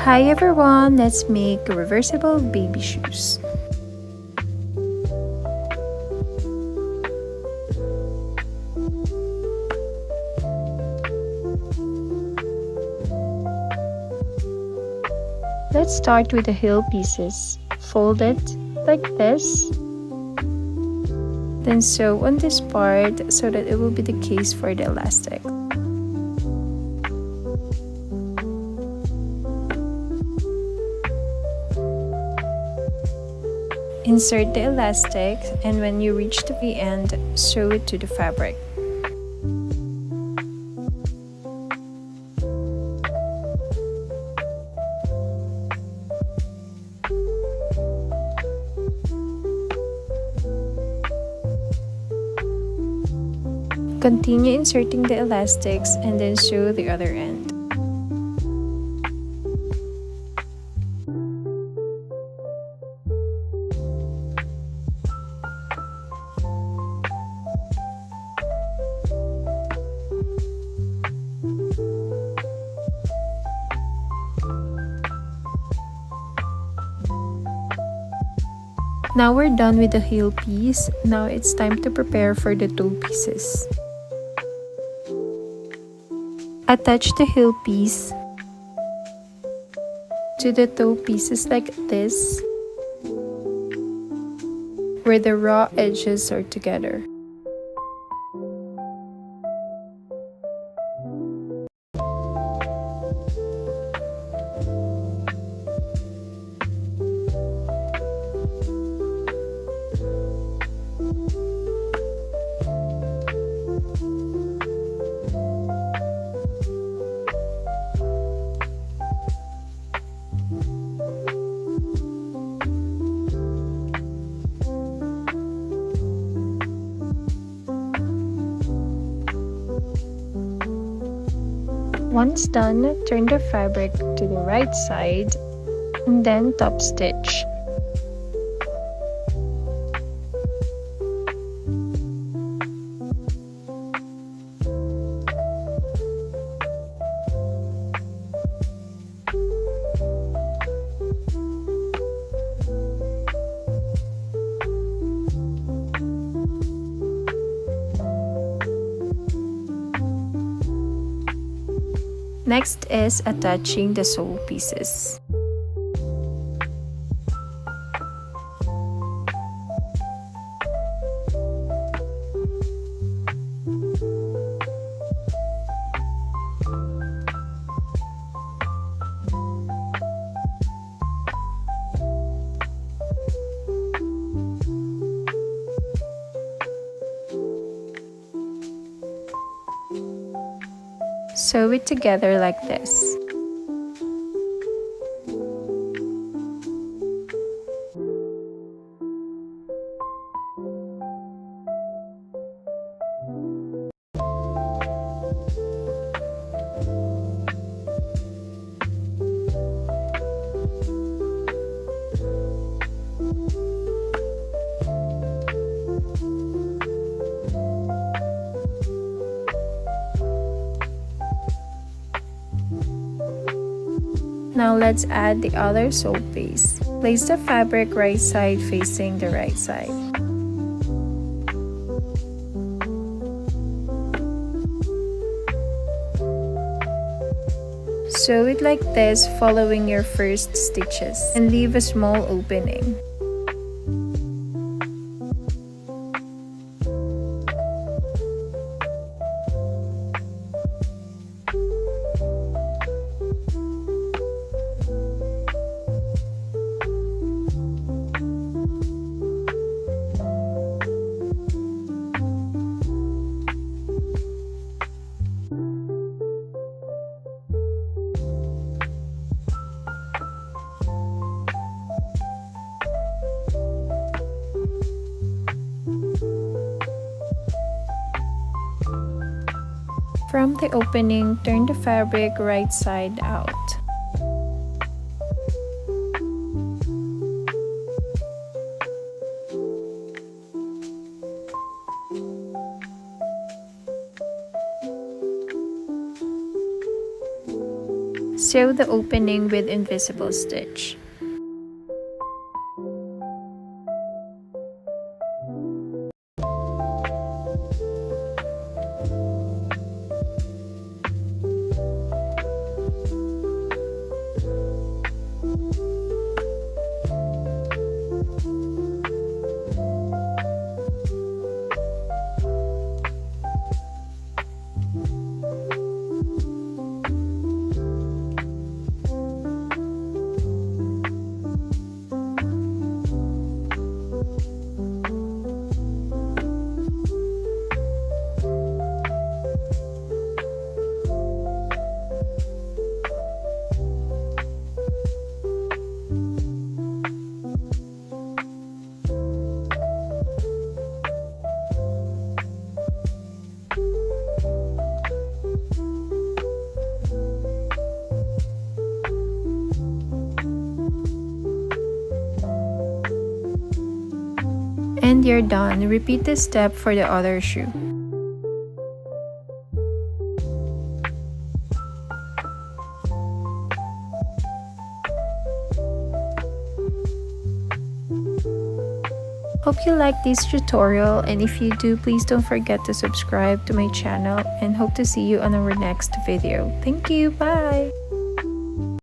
Hi everyone, let's make reversible baby shoes. Let's start with the heel pieces. Fold it like this. Then sew on this part so that it will be the case for the elastic. Insert the elastic, and when you reach the end, sew it to the fabric. Continue inserting the elastics and then sew the other end. Now we're done with the heel piece. Now it's time to prepare for the toe pieces. Attach the heel piece to the toe pieces like this, where the raw edges are together. Once done, turn the fabric to the right side and then top stitch. Next is attaching the sole pieces. Sew it together like this. Now let's add the other sole piece. Place the fabric right side facing the right side. Sew it like this following your first stitches and leave a small opening. From the opening, turn the fabric right side out. Sew the opening with invisible stitch. And you're done. Repeat this step for the other shoe. Hope you like this tutorial, and if you do, please don't forget to subscribe to my channel, and hope to see you on our next video. Thank you, bye!